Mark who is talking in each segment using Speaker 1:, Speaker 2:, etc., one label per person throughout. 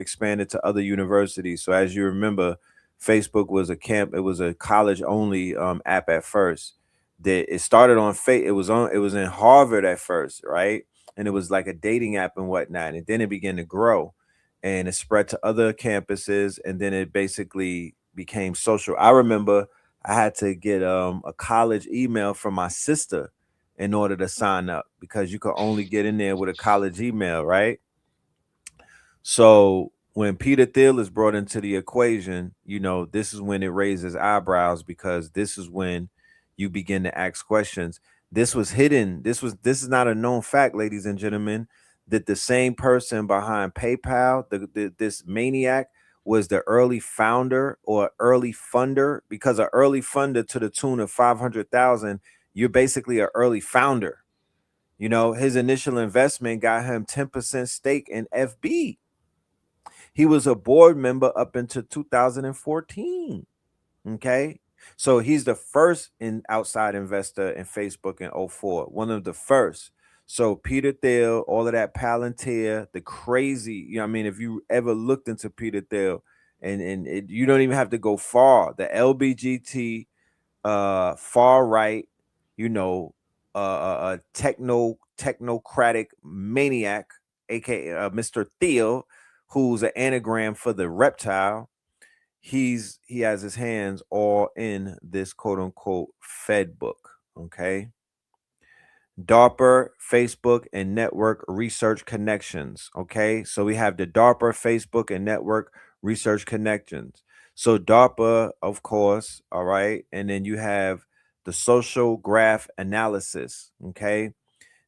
Speaker 1: expanded to other universities. So as you remember, Facebook was it was a college only app at first. That it started on it was in Harvard at first, right? And it was like a dating app and whatnot. And then it began to grow and it spread to other campuses, and then it basically became social. I remember I had to get a college email from my sister in order to sign up because you could only get in there with a college email, right? So when Peter Thiel is brought into the equation, this is when it raises eyebrows because this is when you begin to ask questions. This was hidden. This is not a known fact, ladies and gentlemen, that the same person behind PayPal, this maniac, was the early founder or early funder. Because an early funder to the tune of 500,000, you're basically an early founder. His initial investment got him 10% stake in FB. He was a board member up until 2014. Okay. So he's the first outside investor in Facebook in '04, one of the first. So Peter Thiel, all of that Palantir, the crazy, if you ever looked into Peter Thiel, you don't even have to go far. The LBGT, far right, you know, technocratic maniac, aka Mr. Thiel, who's an anagram for the reptile. He has his hands all in this quote unquote Fed book. Okay. DARPA, Facebook, and network research connections. Okay. So we have the DARPA, Facebook, and network research connections. So DARPA, of course, all right. And then you have the social graph analysis. Okay.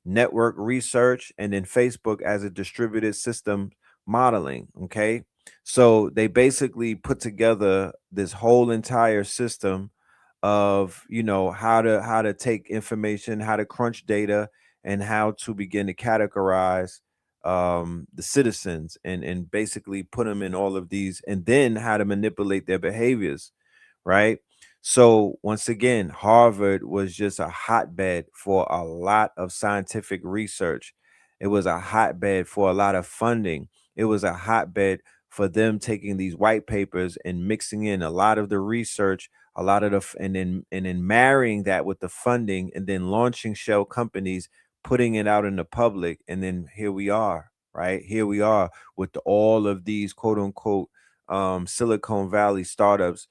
Speaker 1: Network research, and then Facebook as a distributed system modeling. Okay. So they basically put together this whole entire system of how to take information, how to crunch data, and how to begin to categorize the citizens and basically put them in all of these, and then how to manipulate their behaviors, right? So once again, Harvard was just a hotbed for a lot of scientific research. It was a hotbed for a lot of funding. It was a hotbed for them taking these white papers and mixing in a lot of the research, a lot of and then marrying that with the funding, and then launching shell companies, putting it out in the public, and then here we are, right? Here we are with all of these quote unquote Silicon Valley startups,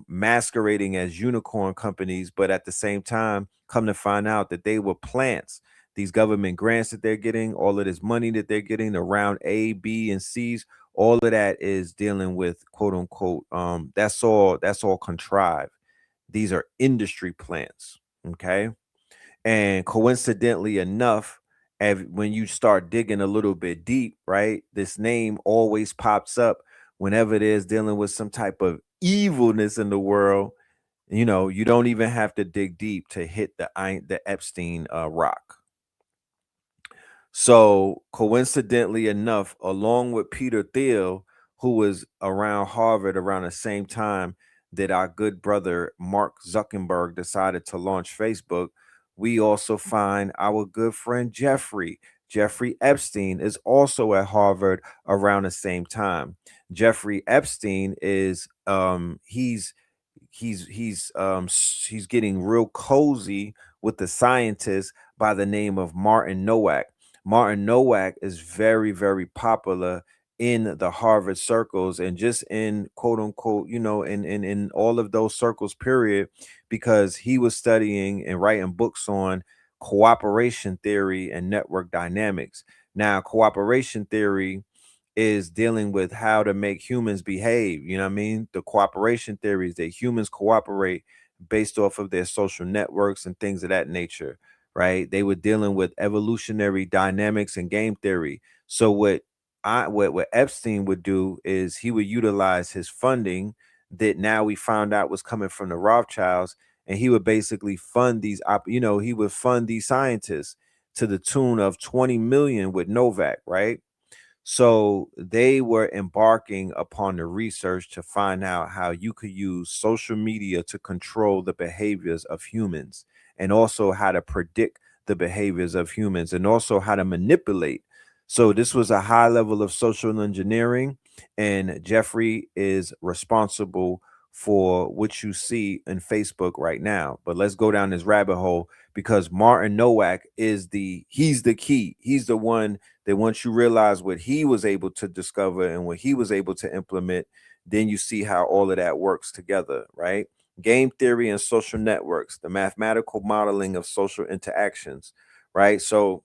Speaker 1: masquerading as unicorn companies, but at the same time, come to find out that they were plants. These government grants that they're getting, all of this money that they're getting, the round A, B, and C's, all of that is dealing with quote unquote. That's all contrived. These are industry plants. Okay. And coincidentally enough, when you start digging a little bit deep, right, this name always pops up whenever there's dealing with some type of evilness in the world. You don't even have to dig deep to hit the Epstein rock. So coincidentally enough, along with Peter Thiel, who was around Harvard around the same time that our good brother Mark Zuckerberg decided to launch Facebook, we also find our good friend Jeffrey. Jeffrey Epstein is also at Harvard around the same time. Jeffrey Epstein is he's getting real cozy with the scientist by the name of Martin Nowak. Martin Nowak is very, very popular in the Harvard circles and just in quote unquote, in all of those circles, period, because he was studying and writing books on cooperation theory and network dynamics. Now, cooperation theory is dealing with how to make humans behave. You know what I mean? The cooperation theories that humans cooperate based off of their social networks and things of that nature, right? They were dealing with evolutionary dynamics and game theory. So what Epstein would do is he would utilize his funding that now we found out was coming from the Rothschilds, and he would basically fund he would fund these scientists to the tune of 20 million with Novak, right? So they were embarking upon the research to find out how you could use social media to control the behaviors of humans, and also how to predict the behaviors of humans, and also how to manipulate. So this was a high level of social engineering, and Jeffrey is responsible for what you see in Facebook right now. But let's go down this rabbit hole, because Martin Nowak he's the key. He's the one that, once you realize what he was able to discover and what he was able to implement, then you see how all of that works together, right? Game theory and social networks, the mathematical modeling of social interactions, right? So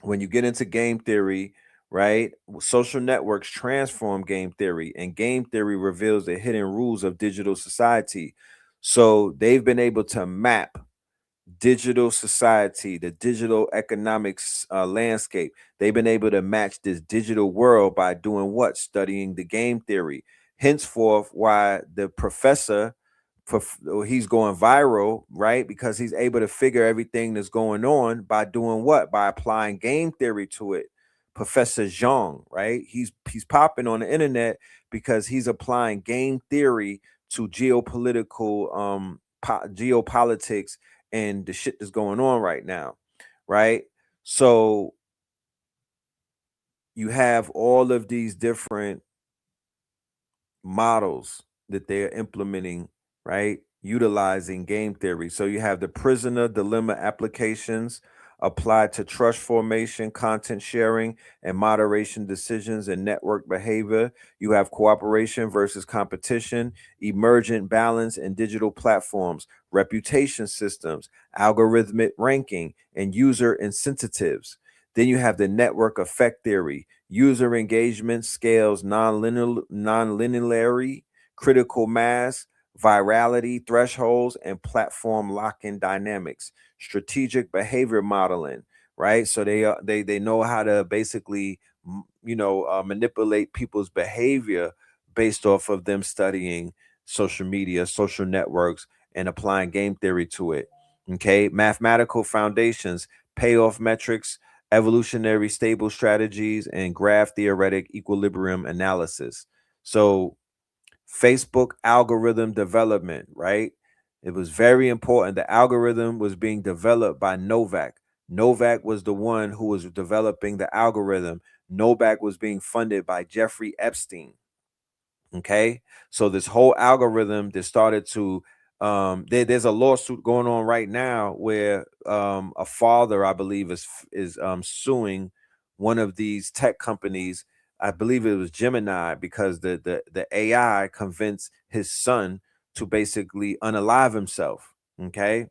Speaker 1: when you get into game theory, right, social networks transform game theory, and game theory reveals the hidden rules of digital society. So they've been able to map digital society, the digital economics landscape. They've been able to match this digital world by doing what? Studying the game theory. Henceforth, why the professor, he's going viral, right? Because he's able to figure everything that's going on by doing what? By applying game theory to it. Professor Zhang, right? He's popping on the internet because he's applying game theory to geopolitical geopolitics and the shit that's going on right now, right? So you have all of these different models that they're implementing, right? Utilizing game theory. So you have the prisoner dilemma applications applied to trust formation, content sharing, and moderation decisions and network behavior. You have cooperation versus competition, emergent balance in digital platforms, reputation systems, algorithmic ranking, and user incentives. Then you have the network effect theory, user engagement scales non-linearly, critical mass, virality thresholds, and platform lock-in dynamics. Strategic behavior modeling, right? So they know how to basically manipulate people's behavior based off of them studying social media, social networks, and applying game theory to it. Okay, mathematical foundations, payoff metrics, evolutionary stable strategies, and graph theoretic equilibrium analysis. So Facebook algorithm development, right? It was very important. The algorithm was being developed by Novak. Novak was the one who was developing the algorithm. Novak was being funded by Jeffrey Epstein. Okay, so this whole algorithm that started to there's a lawsuit going on right now where a father, I believe, is suing one of these tech companies. I believe it was Gemini, because the AI convinced his son to basically unalive himself. Okay,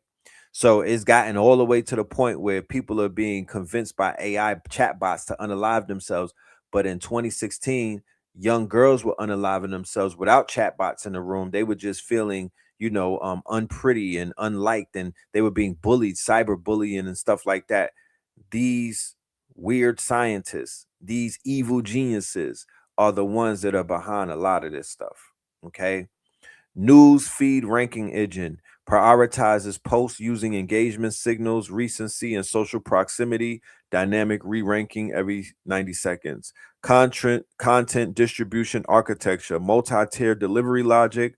Speaker 1: so it's gotten all the way to the point where people are being convinced by AI chatbots to unalive themselves. But in 2016, young girls were unaliving themselves without chatbots in the room. They were just feeling, unpretty and unliked, and they were being bullied, cyberbullying and stuff like that. These weird scientists, these evil geniuses, are the ones that are behind a lot of this stuff. Okay. News feed ranking engine prioritizes posts using engagement signals, recency, and social proximity, dynamic re-ranking every 90 seconds. Content distribution architecture, multi-tier delivery logic,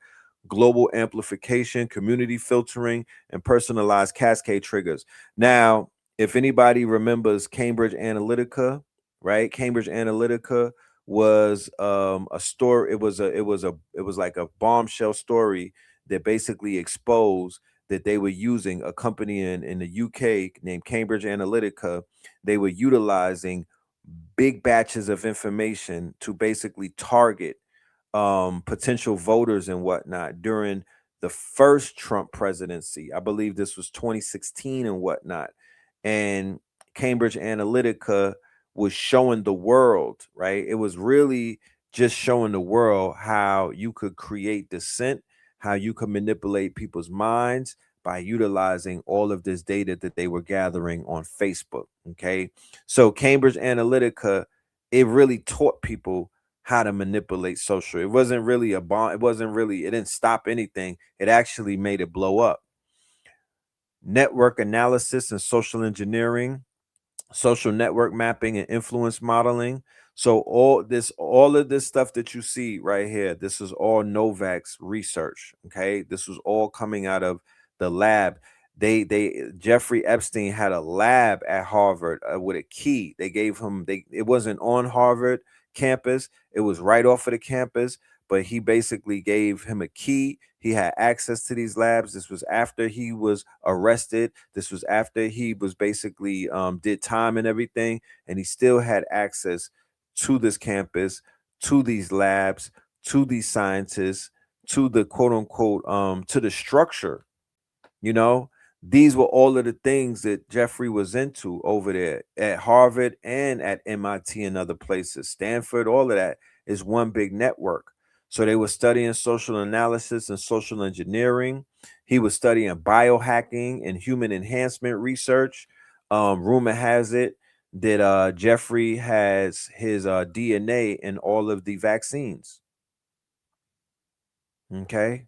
Speaker 1: global amplification, community filtering, and personalized cascade triggers. Now, if anybody remembers Cambridge Analytica, right? Cambridge Analytica was a story. It was like a bombshell story that basically exposed that they were using a company in the UK named Cambridge Analytica. They were utilizing big batches of information to basically target potential voters and whatnot during the first Trump presidency. I believe this was 2016 and whatnot. And Cambridge Analytica was showing the world, right? It was really just showing the world how you could create dissent, how you could manipulate people's minds by utilizing all of this data that they were gathering on Facebook. Okay. So Cambridge Analytica, it really taught people how to manipulate social. It wasn't really a bomb. It didn't stop anything. It actually made it blow up. Network analysis and social engineering, social network mapping and influence modeling. So all of this stuff that you see right here, this is all Novak's research. Okay. This was all coming out of the lab. Jeffrey Epstein had a lab at Harvard with a key. They gave him it wasn't on Harvard campus, it was right off of the campus, but he basically gave him a key. He had access to these labs. This was after he was arrested. This was after he was basically did time and everything, and he still had access to this campus, to these labs, to these scientists, to the quote unquote to the structure. You know, these were all of the things that Jeffrey was into over there at Harvard and at MIT and other places, Stanford. All of that is one big network. So they were studying social analysis and social engineering. He was studying biohacking and human enhancement research. Rumor has it that Jeffrey has his DNA in all of the vaccines. Okay.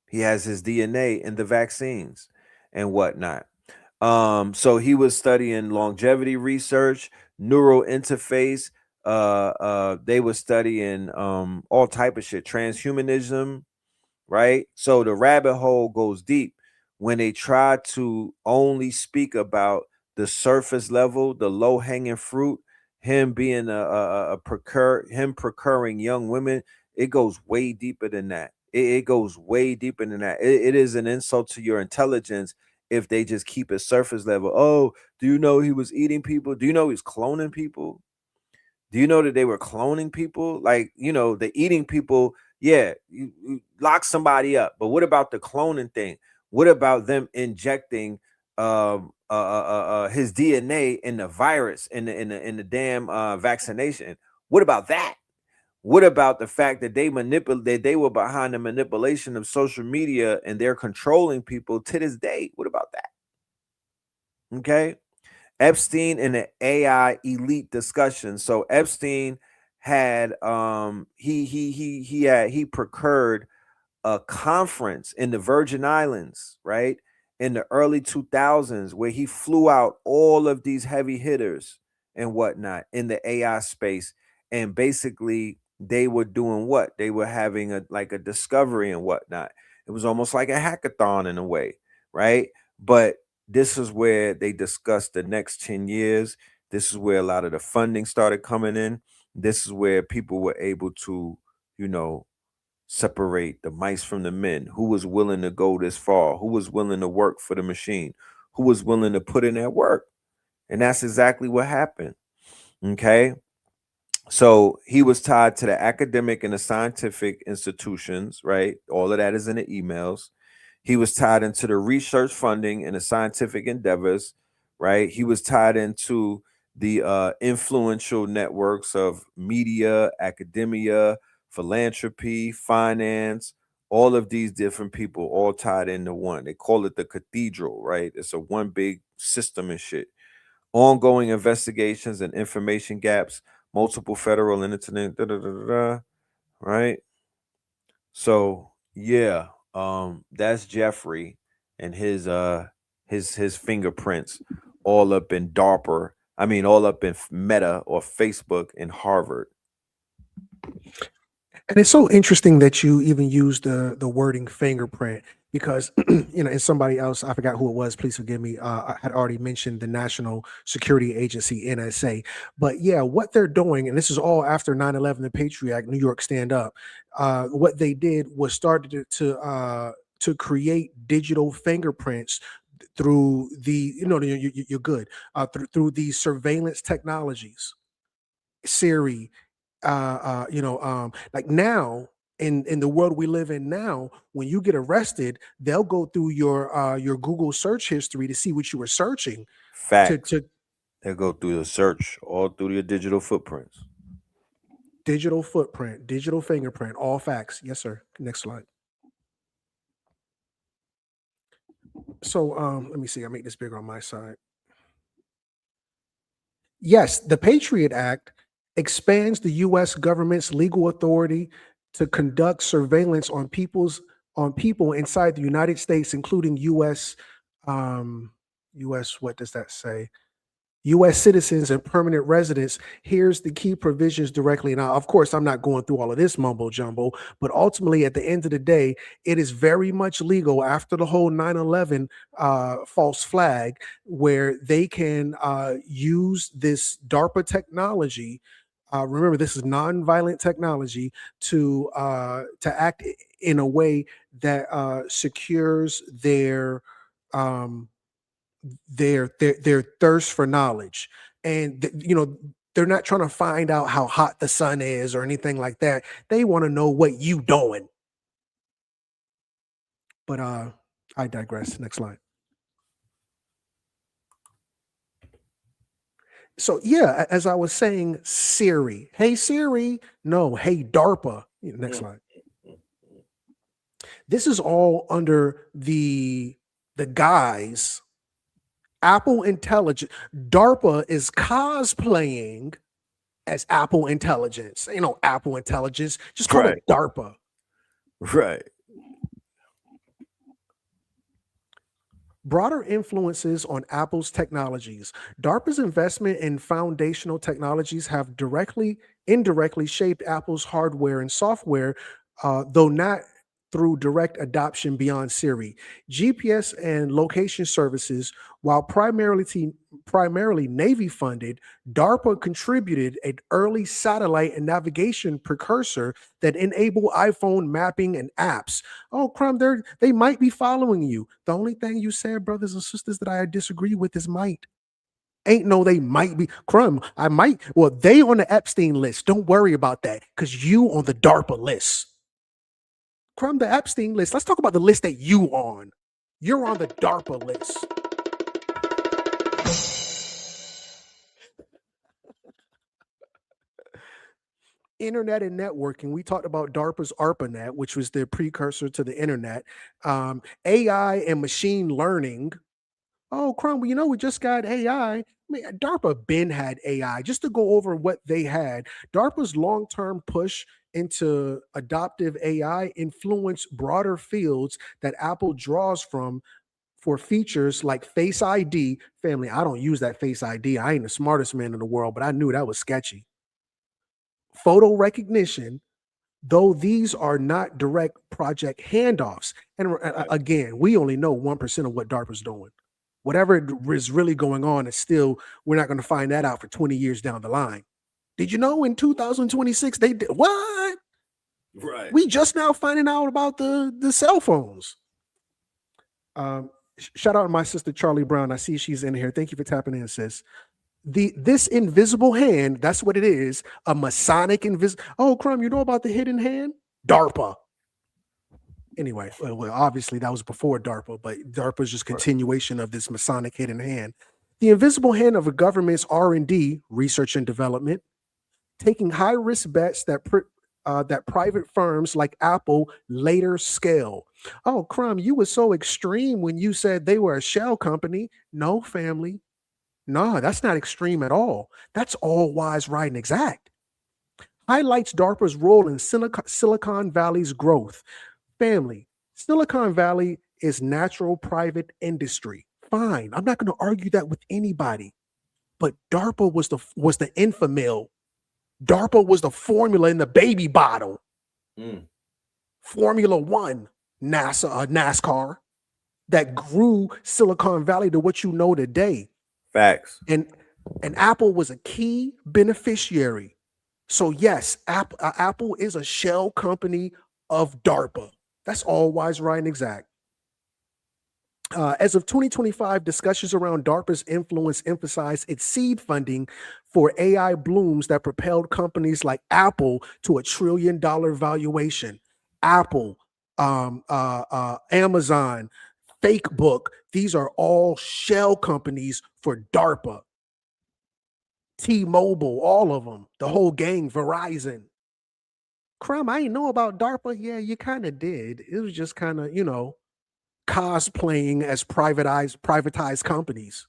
Speaker 1: He has his DNA in the vaccines and whatnot. So he was studying longevity research, neural interface. They were studying all type of shit, transhumanism, right? So the rabbit hole goes deep when they try to only speak about the surface level, the low hanging fruit, him being him procuring young women. It goes way deeper than that. It goes way deeper than that. It is an insult to your intelligence if they just keep it surface level. Oh, do you know he was eating people? Do you know he's cloning people? Do you know that they were cloning people? Like, the eating people, yeah, you lock somebody up. But what about the cloning thing? What about them injecting his DNA in the virus in the damn vaccination? What about that? What about the fact that they were behind the manipulation of social media and they're controlling people to this day? What about that? Okay. Epstein and the AI elite discussion. So Epstein had he procured a conference in the Virgin Islands, right? In the early 2000s, where he flew out all of these heavy hitters and whatnot in the AI space. And basically they were doing what? They were having a discovery and whatnot. It was almost like a hackathon in a way, right? But this is where they discussed the next 10 years. This is where a lot of the funding started coming in. This is where people were able to, you know, separate the mice from the men. Who was willing to go this far? Who was willing to work for the machine? Who was willing to put in that work? And that's exactly what happened. Okay. So he was tied to the academic and the scientific institutions, right? All of that is in the emails. He was tied into the research funding and the scientific endeavors, right? He was tied into the influential networks of media, academia, philanthropy, finance, all of these different people all tied into one. They call it the cathedral, right? It's a one big system and shit. Ongoing investigations and information gaps, multiple federal and internet, right? So yeah, that's Jeffrey and his fingerprints all up in DARPA. I mean, all up in Meta or Facebook and Harvard.
Speaker 2: And it's so interesting that you even use the wording fingerprint because and somebody else, I forgot who it was, please forgive me, I had already mentioned the National Security Agency, NSA. But yeah, what they're doing, and this is all after 9/11, the Patriot Act, New York Stand Up, what they did was started to create digital fingerprints through the, you're good, through these surveillance technologies, Siri, like now in the world we live in now, when you get arrested, they'll go through your Google search history to see what you were searching.
Speaker 1: Facts.
Speaker 2: To
Speaker 1: They go through the search all through your digital footprints.
Speaker 2: digital footprint, digital fingerprint, all facts. Yes, sir. Next slide. So let me see. I make this bigger on my side. Yes, the Patriot Act expands the U.S. government's legal authority to conduct surveillance on people inside the United States, including U.S. Um, U.S. What does that say? U.S. citizens and permanent residents. Here's the key provisions directly. Now, of course, I'm not going through all of this mumbo jumbo, but ultimately, at the end of the day, it is very much legal after the whole 9/11 false flag, where they can use this DARPA technology. Remember, this is non-violent technology to act in a way that secures um, their thirst for knowledge. And they're not trying to find out how hot the sun is or anything like that. They want to know what you doing. But I digress. Next slide. So yeah, as I was saying, Siri. Hey Siri. No, hey DARPA. Next slide. This is all under the guise Apple Intelligence. DARPA is cosplaying as Apple Intelligence. Apple Intelligence. Just call it DARPA.
Speaker 1: Right.
Speaker 2: Broader influences on Apple's technologies. DARPA's investment in foundational technologies have indirectly shaped Apple's hardware and software, though not through direct adoption beyond Siri. GPS and location services, while primarily Navy funded, DARPA contributed an early satellite and navigation precursor that enable iPhone mapping and apps. Oh, crumb, they might be following you. The only thing you said, brothers and sisters, that I disagree with is might. Ain't no they might be. Crumb, I might. Well, they on the Epstein list. Don't worry about that because you on the DARPA list. Crumb, the Epstein list. Let's talk about the list that you on. You're on the DARPA list. Internet and networking. We talked about DARPA's ARPANET, which was the precursor to the internet. AI and machine learning. Oh, Crumb, we just got AI. DARPA been had AI. Just to go over what they had, DARPA's long-term push into adoptive AI influenced broader fields that Apple draws from for features like Face ID. Family, I don't use that Face ID. I ain't the smartest man in the world, but I knew that was sketchy. Photo recognition, though these are not direct project handoffs. And again, we only know 1% of what DARPA's doing. Whatever is really going on is still, we're not going to find that out for 20 years down the line. Did you know in 2026 they did what?
Speaker 1: Right.
Speaker 2: We just now finding out about the cell phones. Shout out to my sister Charlie Brown. I see she's in here. Thank you for tapping in, sis. This invisible hand, that's what it is. A Masonic invisible. Oh, Crumb, you know about the hidden hand? DARPA. Anyway, well, obviously that was before DARPA, but DARPA is just continuation of this Masonic hidden hand. The invisible hand of a government's R&D, research and development, taking high-risk bets that private firms like Apple later scale. Oh, Crumb, you were so extreme when you said they were a shell company. No, family. No, that's not extreme at all. That's all wise, right, and exact. Highlights DARPA's role in Silicon Valley's growth. Family, Silicon Valley is natural private industry. Fine, I'm not going to argue that with anybody. But DARPA was the infamil. DARPA was the formula in the baby bottle. Formula One, NASCAR, that grew Silicon Valley to what you know today.
Speaker 1: Facts.
Speaker 2: And Apple was a key beneficiary. So yes, Apple is a shell company of DARPA. That's all wise, right, and exact. As of 2025, discussions around DARPA's influence emphasized its seed funding for AI blooms that propelled companies like Apple to $1 trillion valuation. Apple, Amazon, Facebook, these are all shell companies for DARPA. T-Mobile, all of them, the whole gang, Verizon. Crumb, I ain't know about DARPA. Yeah, you kind of did. It was just kind of, cosplaying as privatized companies.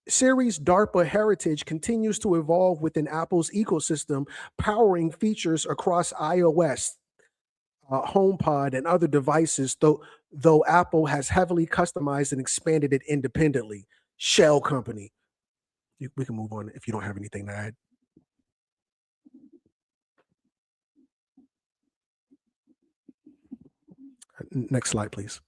Speaker 2: Siri's DARPA heritage continues to evolve within Apple's ecosystem, powering features across iOS, HomePod, and other devices, though Apple has heavily customized and expanded it independently. Shell company. We can move on if you don't have anything to add. Next slide, please.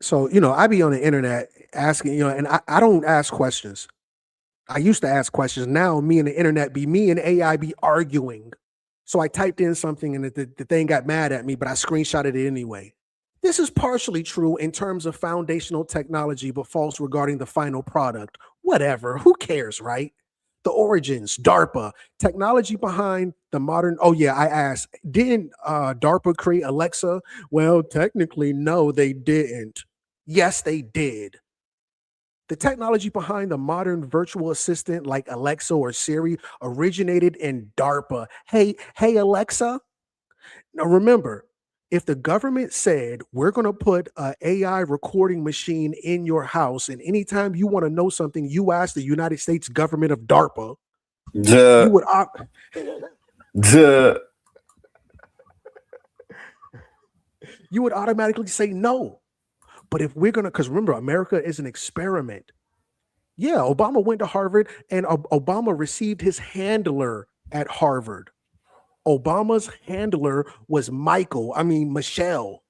Speaker 2: So, I be on the internet asking, and I don't ask questions. I used to ask questions. Now me and AI be arguing. So I typed in something and the thing got mad at me, but I screenshotted it anyway. This is partially true in terms of foundational technology, but false regarding the final product. Whatever. Who cares, right? The origins, DARPA, technology behind the modern. Oh, yeah, I asked, didn't DARPA create Alexa? Well, technically, no, they didn't. Yes, they did. The technology behind the modern virtual assistant like Alexa or Siri originated in DARPA. Hey, Alexa. Now remember, if the government said we're going to put an AI recording machine in your house, and anytime you want to know something, you ask the United States government of DARPA, you would you would automatically say no. But if we're gonna, because remember, America is an experiment. Yeah, Obama went to Harvard, and Obama received his handler at Harvard. Obama's handler was Michelle.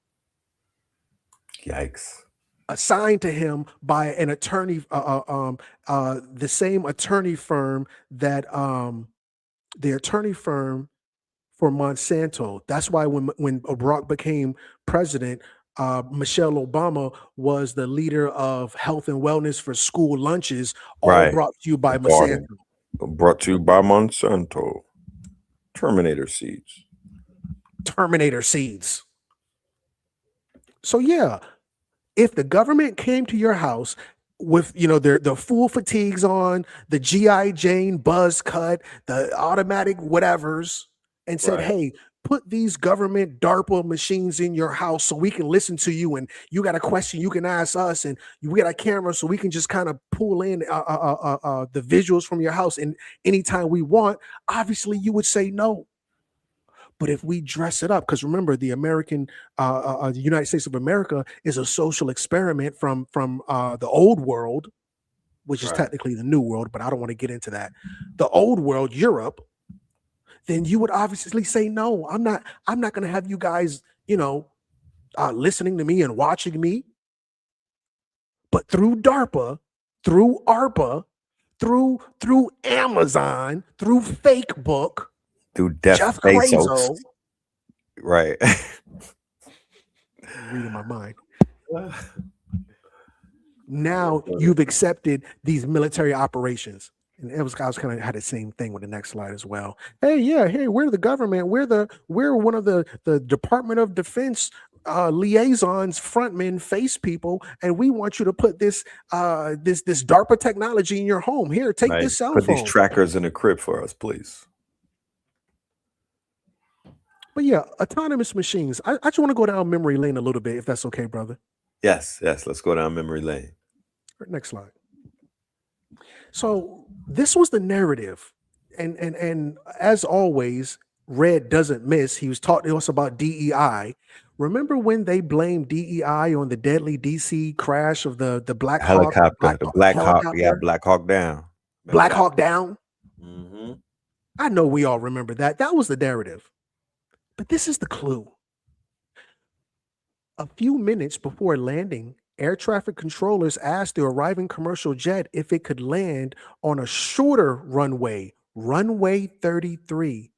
Speaker 1: Yikes.
Speaker 2: Assigned to him by an attorney, the same attorney firm that the attorney firm for Monsanto. That's why when Barack became president, Michelle Obama was the leader of health and wellness for school lunches, all brought to you by Monsanto.
Speaker 1: Brought to you by Monsanto. Terminator seeds.
Speaker 2: So yeah, if the government came to your house with the full fatigues on, the G.I. Jane buzz cut, the automatic whatevers, and said, hey, put these government DARPA machines in your house so we can listen to you, and you got a question you can ask us, and we got a camera so we can just kind of pull in the visuals from your house and anytime we want, obviously you would say no. But if we dress it up, because remember, the United States of America is a social experiment from the old world, which is technically the new world, but I don't want to get into that. The old world, Europe, then you would obviously say, no, I'm not going to have you guys, listening to me and watching me. But through DARPA, through ARPA, through Amazon, through Facebook,
Speaker 1: through Jeff Bezos. Right.
Speaker 2: Reading my mind. Now you've accepted these military operations. And I was kind of had the same thing with the next slide as well. Hey, we're the government. We're one of the Department of Defense liaisons, frontmen, face people, and we want you to put this DARPA technology in your home. Here, take this cell phone.
Speaker 1: Put these trackers in the crib for us, please.
Speaker 2: But yeah, autonomous machines. I just want to go down memory lane a little bit, if that's okay, brother.
Speaker 1: Yes. Let's go down memory lane.
Speaker 2: Next slide. So this was the narrative, and as always, Red doesn't miss. He was talking to us about DEI. Remember when they blamed DEI on the deadly DC crash of the Black
Speaker 1: helicopter, the Black Hawk, yeah, Black Hawk down.
Speaker 2: Black Hawk down.
Speaker 1: Mm-hmm.
Speaker 2: I know we all remember that. That was the narrative. But this is the clue. A few minutes before landing, air traffic controllers asked the arriving commercial jet if it could land on a shorter runway, runway 33.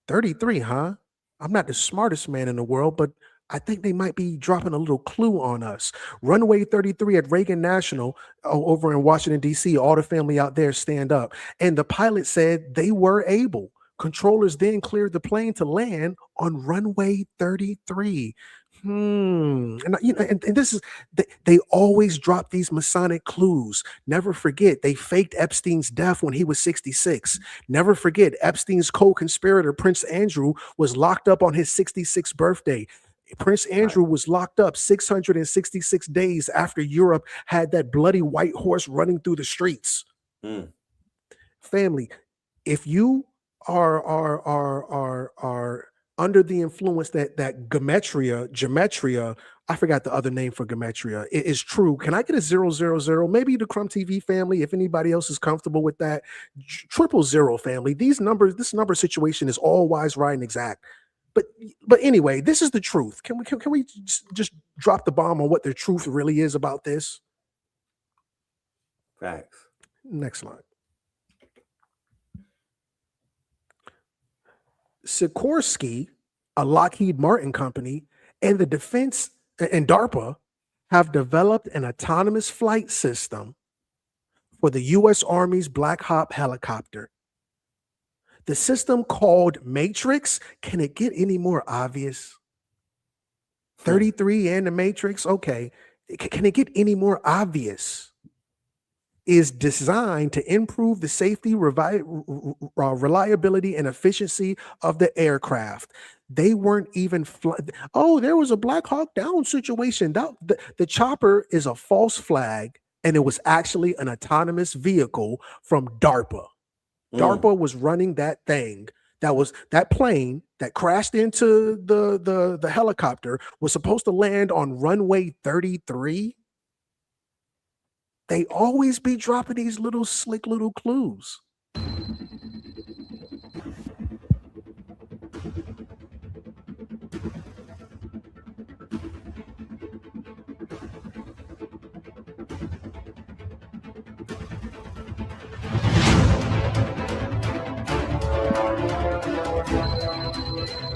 Speaker 2: 33, huh? I'm not the smartest man in the world, but I think they might be dropping a little clue on us. Runway 33 at Reagan National over in Washington, D.C. All the family out there stand up. And the pilot said they were able. Controllers then cleared the plane to land on runway 33. And this is, they always drop these Masonic clues. Never forget, they faked Epstein's death when he was 66. Never forget, Epstein's co-conspirator, Prince Andrew, was locked up on his 66th birthday. Prince Andrew was locked up 666 days after Europe had that bloody white horse running through the streets. Family, if you are under the influence that gematria, I forgot the other name for gematria, it is true. Can I get a 000? Maybe the Crumb TV family, if anybody else is comfortable with that, 000 family. These numbers, this number situation is all wise, right, and exact. But anyway, this is the truth. Can we just drop the bomb on what the truth really is about this?
Speaker 1: Facts.
Speaker 2: Next slide. Sikorsky, a Lockheed Martin company, and the defense and DARPA have developed an autonomous flight system for the U.S. Army's Black Hawk helicopter. The system called Matrix, can it get any more obvious? 33 and the Matrix, okay. Can it get any more obvious? Is designed to improve the safety, reliability, and efficiency of the aircraft. They weren't even oh, there was a Black Hawk Down situation. The chopper is a false flag, and it was actually an autonomous vehicle from DARPA. DARPA was running that thing. That plane that crashed into the helicopter was supposed to land on runway 33. They always be dropping these little slick little clues.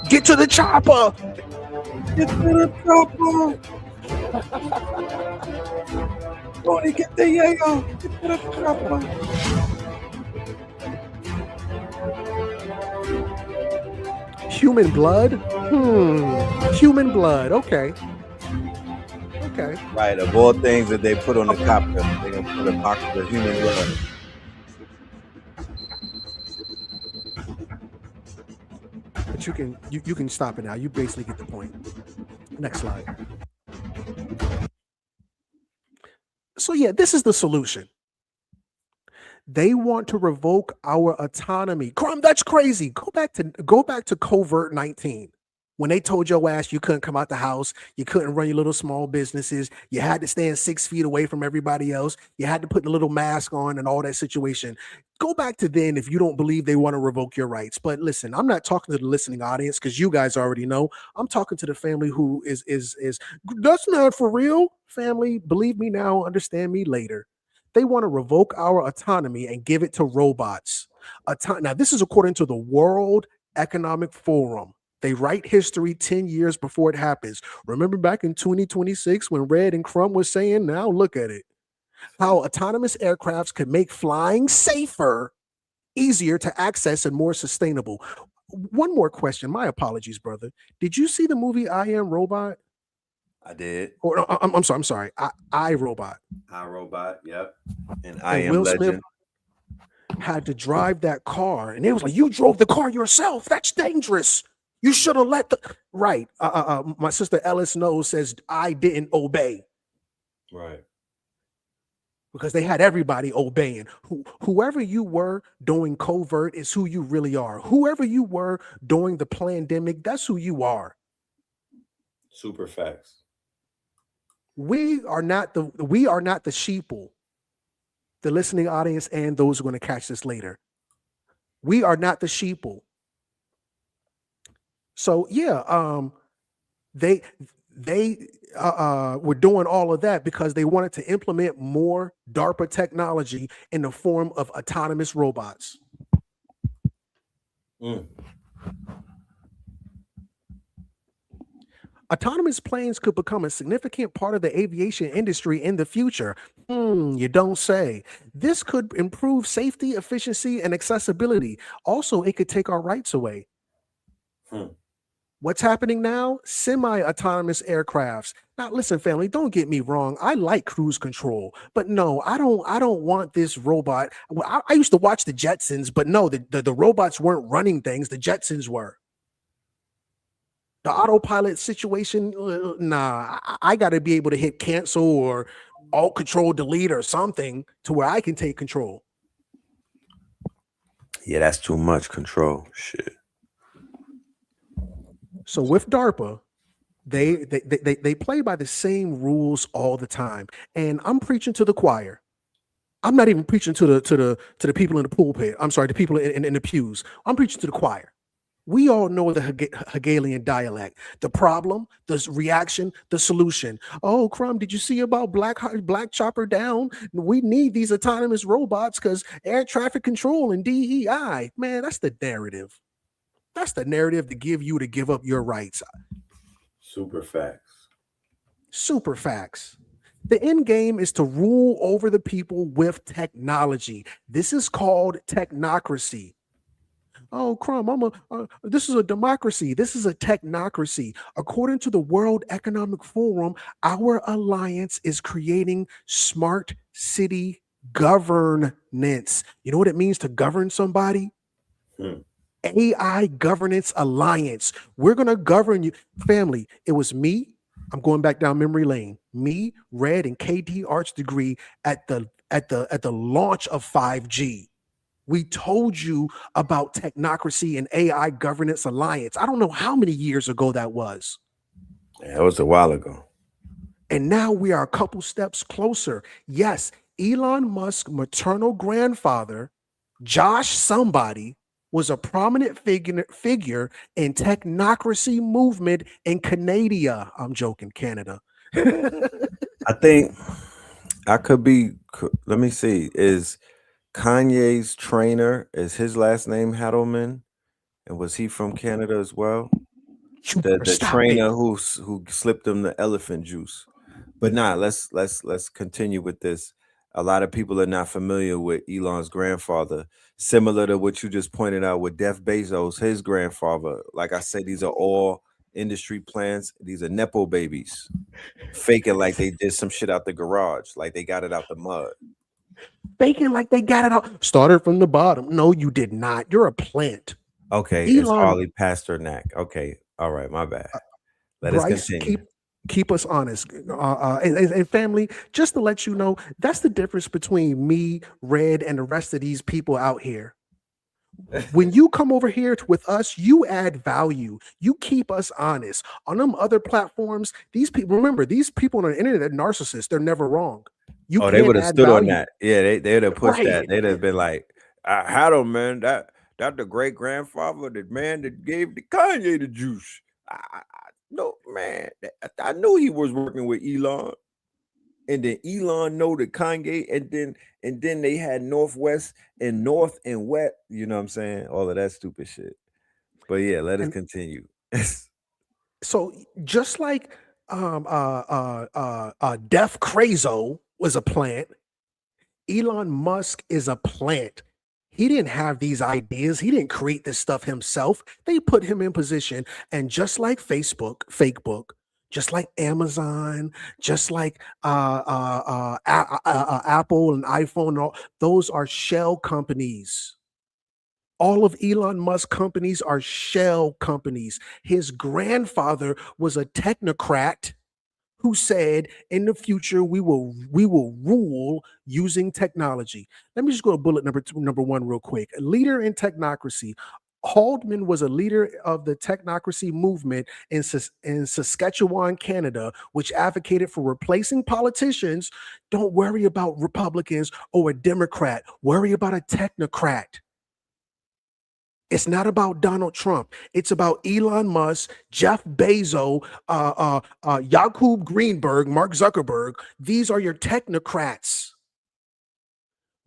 Speaker 2: Get to the chopper!
Speaker 1: Get to the chopper! Tony, get the yayo! Get to the chopper!
Speaker 2: Human blood? Human blood. Okay. Okay.
Speaker 1: Right, of all things that they put on the copter, they're gonna put a box of human blood.
Speaker 2: But you can stop it now. You basically get the point. Next slide. So yeah, this is the solution. They want to revoke our autonomy. Crumb, that's crazy. Go back to COVID-19. When they told your ass you couldn't come out the house, you couldn't run your little small businesses, you had to stand 6 feet away from everybody else, you had to put the little mask on and all that situation. Go back to then if you don't believe they want to revoke your rights. But listen, I'm not talking to the listening audience because you guys already know. I'm talking to the family who is that's not for real. Family, believe me now, understand me later. They want to revoke our autonomy and give it to robots. Now, this is according to the World Economic Forum. They write history 10 years before it happens. Remember back in 2026 when Red and Crumb was saying, now look at it. How autonomous aircrafts could make flying safer, easier to access, and more sustainable. One more question. My apologies, brother. Did you see the movie I Am Robot?
Speaker 1: I did.
Speaker 2: Or I'm sorry. I Robot.
Speaker 1: I Robot, yep. And I Am
Speaker 2: Will
Speaker 1: Legend.
Speaker 2: Smith had to drive that car, and it was like, you drove the car yourself. That's dangerous. You should have let the right. My sister Ellis knows says I didn't obey.
Speaker 1: Right.
Speaker 2: Because they had everybody obeying. Whoever you were doing covert is who you really are. Whoever you were during the pandemic, that's who you are.
Speaker 1: Super facts.
Speaker 2: We are not the sheeple, the listening audience, and those who are going to catch this later. We are not the sheeple. So yeah, they were doing all of that because they wanted to implement more DARPA technology in the form of autonomous robots. Autonomous planes could become a significant part of the aviation industry in the future. You don't say. This could improve safety, efficiency, and accessibility. Also, it could take our rights away. What's happening now? Semi-autonomous aircrafts. Now, listen, family, don't get me wrong. I like cruise control, but no, I don't want this robot. I used to watch the Jetsons, but no, the robots weren't running things. The Jetsons were. The autopilot situation, nah, I got to be able to hit cancel or alt control delete or something to where I can take control.
Speaker 1: Yeah, that's too much control. Shit.
Speaker 2: So with DARPA, they play by the same rules all the time. And I'm preaching to the choir. I'm not even preaching to the people in the pulpit. I'm sorry, the people in the pews. I'm preaching to the choir. We all know the Hegelian dialect. The problem, the reaction, the solution. Oh, Crumb, did you see about Black Chopper down? We need these autonomous robots because air traffic control and DEI. Man, that's the narrative. That's the narrative to give up your rights.
Speaker 1: Super facts.
Speaker 2: Super facts. The end game is to rule over the people with technology. This is called technocracy. Oh, Crumb, this is a democracy. This is a technocracy. According to the World Economic Forum, our alliance is creating smart city governance. You know what it means to govern somebody? AI Governance Alliance. We're going to govern you. Family, it was me. I'm going back down memory lane. Me, Red, and KD Arts degree at the launch of 5G. We told you about technocracy and AI Governance Alliance. I don't know how many years ago that was.
Speaker 1: Yeah, it was a while ago.
Speaker 2: And now we are a couple steps closer. Yes, Elon Musk's maternal grandfather, Josh somebody, was a prominent figure in technocracy movement in Canada. I'm joking, Canada.
Speaker 1: I think I could be. Let me see. Is Kanye's trainer, is his last name Hadelman, and was he from Canada as well? The
Speaker 2: Stop it.
Speaker 1: trainer who slipped him the elephant juice. But nah, let's continue with this. A lot of people are not familiar with Elon's grandfather. Similar to what you just pointed out with Jeff Bezos, his grandfather. Like I said, these are all industry plants. These are nepo babies, faking like they did some shit out the garage, like they got it out the mud.
Speaker 2: Faking like they got it out. Started from the bottom. No, you did not. You're a plant.
Speaker 1: Okay, it's
Speaker 2: Elon,
Speaker 1: Harley Pasternak. Okay, all right, my bad. Let us
Speaker 2: Bryce,
Speaker 1: continue.
Speaker 2: keep us honest. And family, just to let you know, that's the difference between me, Red, and the rest of these people out here. When you come over here with us, you add value. You keep us honest. On them other platforms, these people, remember, these people on the internet are narcissists. They're never wrong. You
Speaker 1: Oh, they
Speaker 2: can't
Speaker 1: would have
Speaker 2: add
Speaker 1: stood on
Speaker 2: value.
Speaker 1: that. Yeah, they'd have pushed
Speaker 2: Right.
Speaker 1: that. They'd have been like, I had him, man. That the great grandfather, the man that gave the Kanye the juice. No, man. I knew he was working with Elon. And then Elon know the Kanye, and then they had Northwest and North and West. You know what I'm saying? All of that stupid shit. But yeah, let us
Speaker 2: And
Speaker 1: continue.
Speaker 2: so just like Def Crazo was a plant, Elon Musk is a plant. He didn't have these ideas. He didn't create this stuff himself. They put him in position. And just like Facebook, Fakebook, just like Amazon, just like Apple and iPhone, and all, those are shell companies. All of Elon Musk companies are shell companies. His grandfather was a technocrat who said in the future we will rule using technology. Let me just go to bullet number one real quick. A leader in technocracy. Haldeman was a leader of the technocracy movement in Saskatchewan, Canada, which advocated for replacing politicians. Don't worry about Republicans or a Democrat. Worry about a technocrat. It's not about Donald Trump. It's about Elon Musk, Jeff Bezos, Jakub Greenberg, Mark Zuckerberg. These are your technocrats.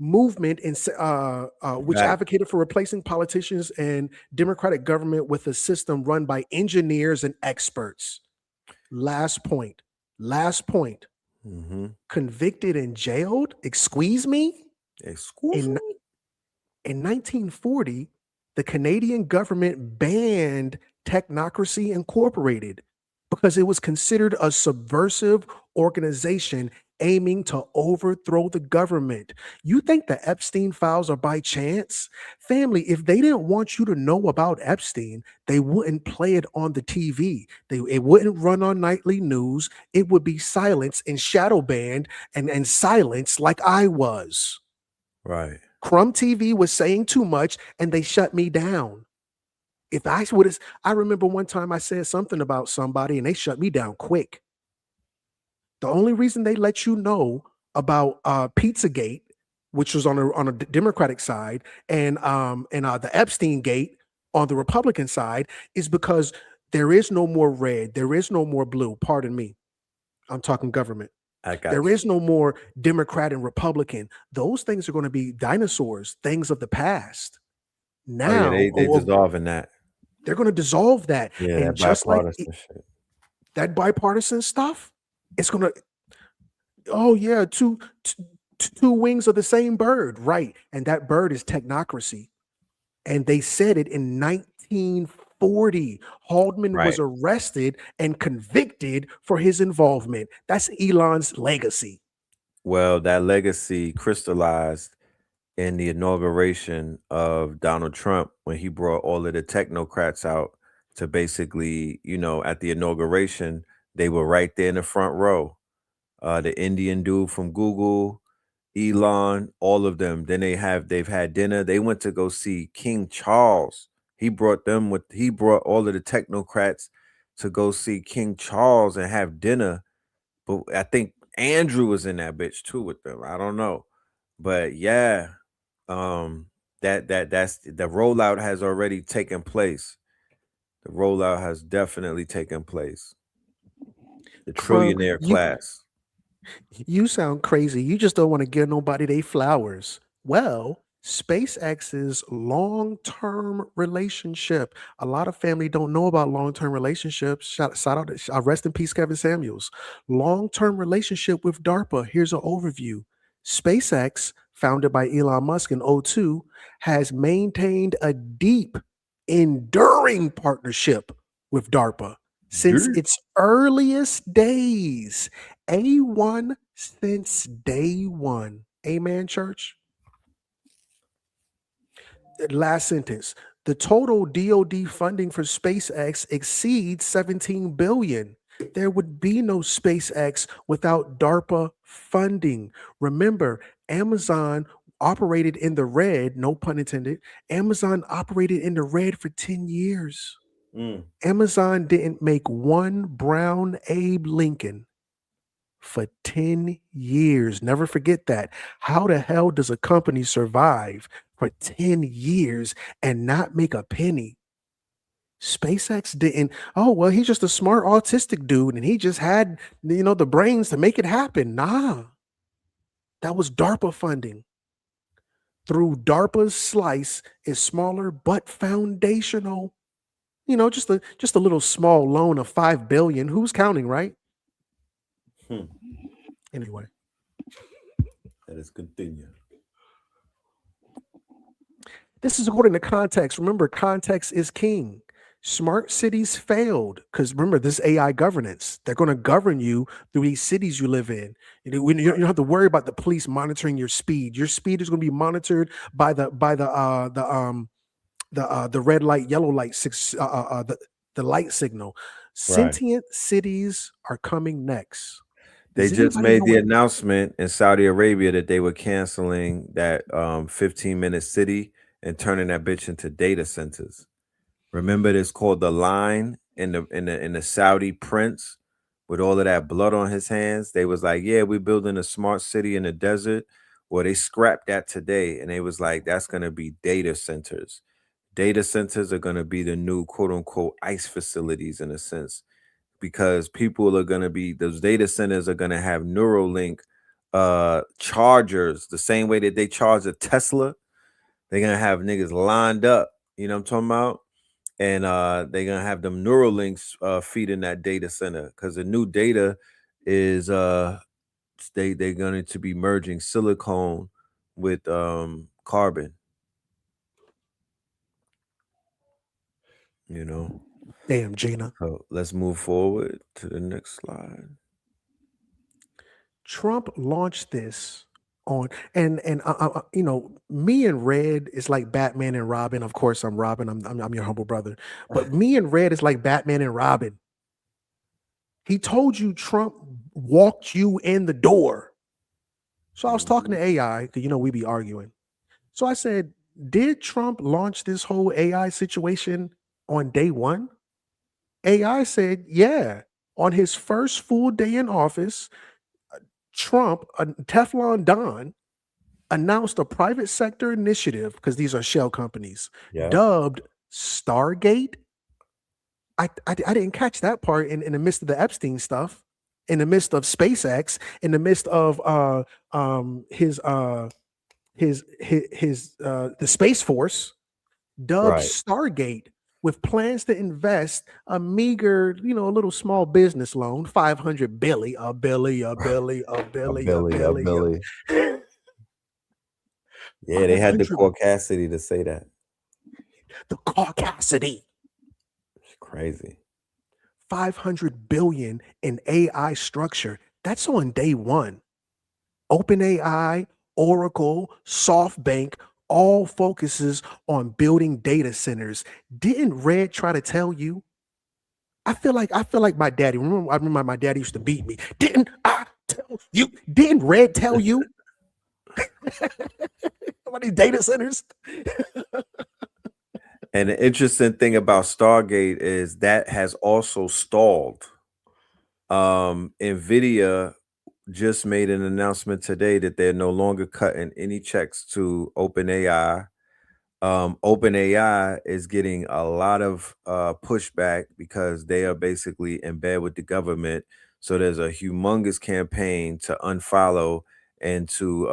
Speaker 2: Movement which
Speaker 1: Right.
Speaker 2: advocated for replacing politicians and democratic government with a system run by engineers and experts. Last point. Last point.
Speaker 1: Mm-hmm.
Speaker 2: Convicted and jailed. Excuse me.
Speaker 1: Excuse
Speaker 2: In
Speaker 1: me.
Speaker 2: In 1940, the Canadian government banned Technocracy Incorporated because it was considered a subversive organization aiming to overthrow the government. You think the Epstein files are by chance? Family, if they didn't want you to know about Epstein, they wouldn't play it on the TV. It wouldn't run on nightly news. It would be silenced and shadow banned and silenced like I was.
Speaker 1: Right.
Speaker 2: Crumb TV was saying too much and they shut me down. If I would have, I remember one time I said something about somebody and they shut me down quick. The only reason they let you know about Pizzagate, which was on a Democratic side, and the Epstein Gate on the Republican side, is because there is no more red, there is no more blue. Pardon me, I'm talking government.
Speaker 1: I got
Speaker 2: There
Speaker 1: you.
Speaker 2: is no more Democrat and Republican. Those things are going to be dinosaurs, things of the past.
Speaker 1: Oh yeah,
Speaker 2: Now,
Speaker 1: they dissolving that.
Speaker 2: they're going to dissolve that,
Speaker 1: Yeah,
Speaker 2: and
Speaker 1: that
Speaker 2: just like
Speaker 1: bipartisan shit.
Speaker 2: that bipartisan stuff, it's going to. Oh yeah, two wings of the same bird, right? And that bird is technocracy. And they said it in 1940. Haldeman was
Speaker 1: Right.
Speaker 2: arrested and convicted for his involvement. That's Elon's legacy.
Speaker 1: Well, that legacy crystallized in the inauguration of Donald Trump when he brought all of the technocrats out to basically, at the inauguration, they were right there in the front row. The Indian dude from Google, Elon, all of them. Then they've had dinner. They went to go see King Charles. He brought all of the technocrats to go see King Charles and have dinner. But I think Andrew was in that bitch too with them. I don't know. But yeah, um that's the rollout has already taken place. The rollout has definitely taken place. The
Speaker 2: Crunk,
Speaker 1: trillionaire
Speaker 2: you
Speaker 1: class.
Speaker 2: you sound crazy. You just don't want to give nobody they flowers. Well, SpaceX's long-term relationship. A lot of family don't know about long-term relationships. Shout out, rest in peace, Kevin Samuels. Long-term relationship with DARPA. Here's an overview. SpaceX, founded by Elon Musk in '02, has maintained a deep, enduring partnership with DARPA since
Speaker 1: Dude.
Speaker 2: its earliest days. A1 since day one. Amen, church. Last sentence. The total DoD funding for SpaceX exceeds 17 billion. There would be no SpaceX without DARPA funding. Remember, Amazon operated in the red, no pun intended. Amazon operated in the red for 10 years.
Speaker 1: Mm.
Speaker 2: Amazon didn't make one brown Abe Lincoln for 10 years. Never forget that. How the hell does a company survive for 10 years and not make a penny? SpaceX didn't. Oh, well, he's just a smart autistic dude and he just had, the brains to make it happen. Nah, that was DARPA funding. Through DARPA's slice is smaller but foundational. Just a little small loan of 5 billion. Who's counting, right?
Speaker 1: Hmm.
Speaker 2: Anyway.
Speaker 1: Let us continue.
Speaker 2: This is according to context. Remember, context is king. Smart cities failed because remember, this AI governance. They're going to govern you through these cities you live in. You don't have to worry about the police monitoring your speed. Your speed is going to be monitored by the red light, yellow light, the light signal.
Speaker 1: Right.
Speaker 2: Sentient cities are coming next.
Speaker 1: They
Speaker 2: Does
Speaker 1: just
Speaker 2: anybody
Speaker 1: made
Speaker 2: know
Speaker 1: the
Speaker 2: what?
Speaker 1: announcement in Saudi Arabia that they were canceling that 15-minute city and turning that bitch into data centers. Remember this called the line in the Saudi prince with all of that blood on his hands. They was like, yeah, we're building a smart city in the desert. Well, they scrapped that today and they was like, that's gonna be data centers. Data centers are gonna be the new quote unquote ice facilities in a sense because people are going to be those data centers are going to have Neuralink chargers the same way that they charge a Tesla. They're going to have niggas lined up, you know what I'm talking about? And they're going to have them Neuralinks feeding that data center cuz the new data is they're going to be merging silicone with carbon, you know.
Speaker 2: Damn, Gina.
Speaker 1: So let's move forward to the next slide.
Speaker 2: Trump launched this on me and Red is like Batman and Robin. Of course, I'm Robin. I'm your humble brother. But me and Red is like Batman and Robin. He told you Trump walked you in the door. So I was talking to AI because we be arguing. So I said, did Trump launch this whole AI situation on day one? AI said, yeah. On his first full day in office, Trump, Teflon Don, announced a private sector initiative, because these are shell companies,
Speaker 1: Yeah.
Speaker 2: dubbed Stargate. I didn't catch that part in the midst of the Epstein stuff, in the midst of SpaceX, in the midst of the Space Force, dubbed
Speaker 1: Right.
Speaker 2: Stargate, with plans to invest a meager, a little small business loan, 500 billy, a billy, a billy, a
Speaker 1: A
Speaker 2: billy, a
Speaker 1: Billy, a
Speaker 2: billy,
Speaker 1: Billy.
Speaker 2: a
Speaker 1: Yeah, they had the
Speaker 2: 500,
Speaker 1: caucasity to say that.
Speaker 2: the caucasity,
Speaker 1: It's crazy.
Speaker 2: 500 billion in AI structure. That's on day one. OpenAI, Oracle, SoftBank, all focuses on building data centers. Didn't Red try to tell you? I feel like my daddy. I remember my daddy used to beat me. Didn't I tell you? Didn't Red tell you about these data centers?
Speaker 1: And the interesting thing about Stargate is that has also stalled. Nvidia just made an announcement today that they're no longer cutting any checks to OpenAI. OpenAI is getting a lot of pushback because they are basically in bed with the government. So there's a humongous campaign to unfollow and to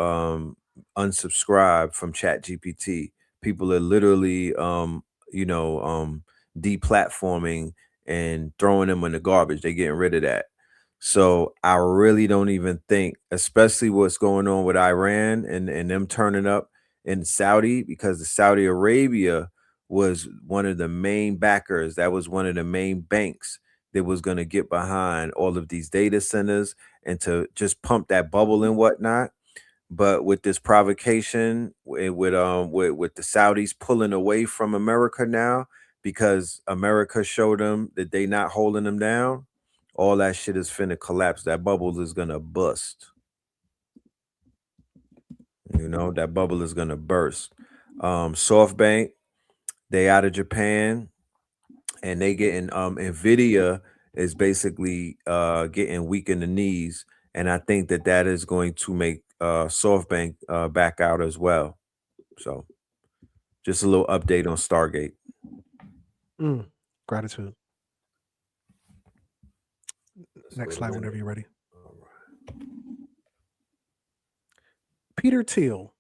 Speaker 1: unsubscribe from ChatGPT. People are literally, you know, deplatforming and throwing them in the garbage. They're getting rid of that. So I really don't even think, especially what's going on with Iran and them turning up in Saudi, because the Saudi Arabia was one of the main backers. That was one of the main banks that was going to get behind all of these data centers and to just pump that bubble and whatnot. But with this provocation, with the Saudis pulling away from America now because America showed them that they not holding them down, all that shit is finna collapse. That bubble is gonna bust. You know, that bubble is gonna burst. SoftBank, they out of Japan, and they getting Nvidia is basically getting weak in the knees, and I think that that is going to make SoftBank back out as well. So, just a little update on Stargate.
Speaker 2: Mm, gratitude.
Speaker 1: Let's
Speaker 2: Next
Speaker 1: wait a
Speaker 2: slide whenever
Speaker 1: minute.
Speaker 2: you're ready.
Speaker 1: All right.
Speaker 2: Peter Thiel.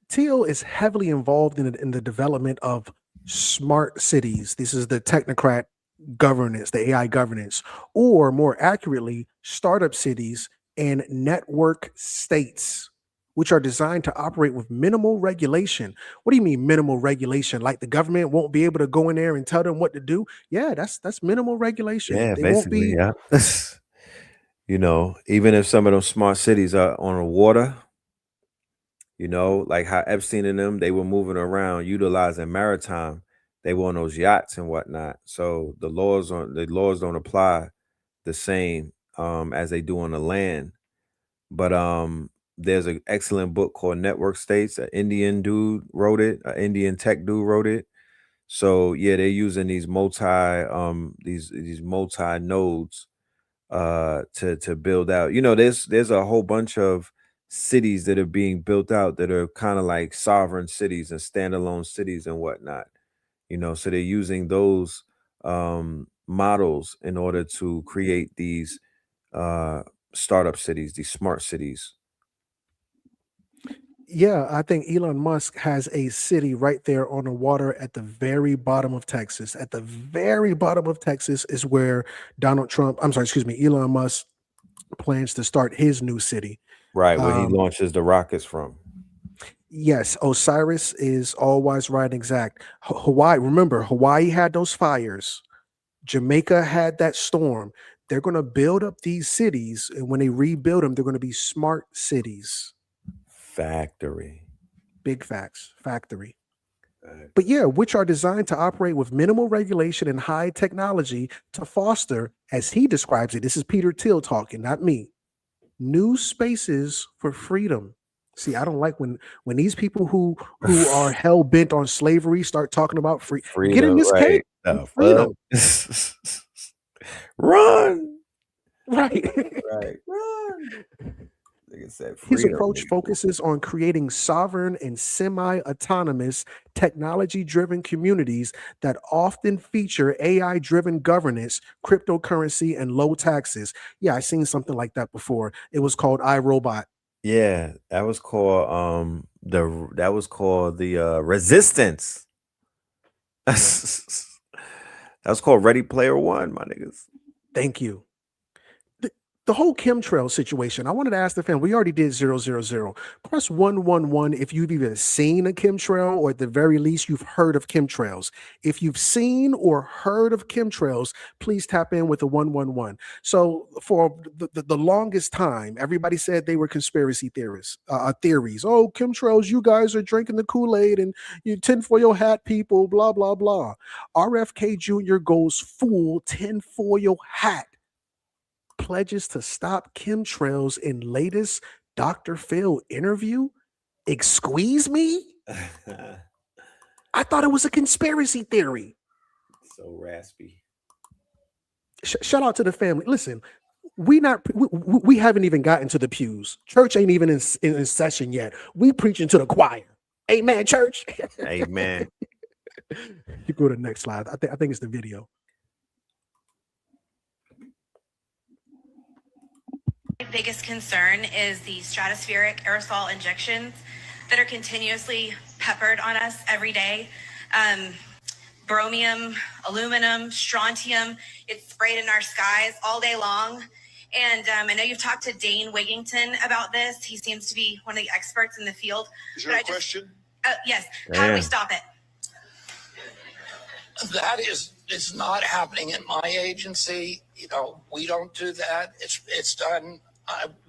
Speaker 2: Thiel is heavily involved in the development of smart cities. This is the technocrat governance, the AI governance, or more accurately, startup cities and network states, which are designed to operate with minimal regulation. What do you mean minimal regulation? Like the government won't be able to go in there and tell them what to do? Yeah, that's minimal regulation.
Speaker 1: Yeah,
Speaker 2: They won't
Speaker 1: basically,
Speaker 2: be.
Speaker 1: yeah. You know, even if some of those smart cities are on the water, you know, like how Epstein and them, they were moving around utilizing maritime. They were on those yachts and whatnot. So the laws don't apply the same as they do on the land. But there's an excellent book called Network States. An Indian dude wrote it. An Indian tech dude wrote it. So yeah, they're using these multi nodes to build out. You know, there's a whole bunch of cities that are being built out that are kind of like sovereign cities and standalone cities and whatnot. You know, so they're using those models in order to create these uh startup cities, these smart cities.
Speaker 2: Yeah, I think Elon Musk has a city right there on the water at the very bottom of Texas. At the very bottom of Texas is where Elon Musk plans to start his new city.
Speaker 1: Right, where he
Speaker 2: Um,
Speaker 1: launches the rockets from.
Speaker 2: yes, Osiris is always right and exact. Hawaii, remember, Hawaii had those fires. Jamaica had that storm. They're going to build up these cities, and when they rebuild them, they're going to be smart cities.
Speaker 1: Factory.
Speaker 2: Big facts, factory. But
Speaker 1: Factory.
Speaker 2: yeah, which are designed to operate with minimal regulation and high technology to foster, as he describes it, this is Peter Thiel talking, not me, new spaces for freedom. See, I don't like when these people who are hell bent on slavery start talking about free. Get in
Speaker 1: Freedom,
Speaker 2: this
Speaker 1: right.
Speaker 2: cake.
Speaker 1: The
Speaker 2: freedom.
Speaker 1: fuck? Run.
Speaker 2: Right.
Speaker 1: Right. Run. Nigga said
Speaker 2: His
Speaker 1: freedom.
Speaker 2: approach
Speaker 1: Nigga.
Speaker 2: focuses on creating sovereign and semi autonomous, technology driven communities that often feature AI driven governance, cryptocurrency, and low taxes. Yeah, I seen something like that before. It was called iRobot.
Speaker 1: Yeah, that was called the resistance. That was called Ready Player One, my niggas.
Speaker 2: Thank you. the, the whole chemtrail situation, I wanted to ask the fan. We already did 000. Press 111 if you've even seen a chemtrail, or at the very least, you've heard of chemtrails. If you've seen or heard of chemtrails, please tap in with the 111. So, for the longest time, everybody said they were conspiracy theories. Oh, chemtrails, you guys are drinking the Kool Aid and you tinfoil hat people, blah, blah, blah. RFK Jr. goes full tinfoil hat, pledges to stop chemtrails in latest Dr. Phil interview. Excuse me? I thought it was a conspiracy theory.
Speaker 1: So raspy.
Speaker 2: Shout out to the family. Listen, we haven't even gotten to the pews. Church ain't even in session yet. We preaching to the choir. Amen, church.
Speaker 1: Amen.
Speaker 2: You go to the next slide. I think it's the video.
Speaker 3: Biggest concern is the stratospheric aerosol injections that are continuously peppered on us every day. Bromium, aluminum, strontium, it's sprayed in our skies all day long. And I know you've talked to Dane Wigington about this. He seems to be one of the experts in the field.
Speaker 4: Is there a question?
Speaker 3: Yes. How do we stop it?
Speaker 4: That is not happening in my agency. You know, we don't do that. It's done,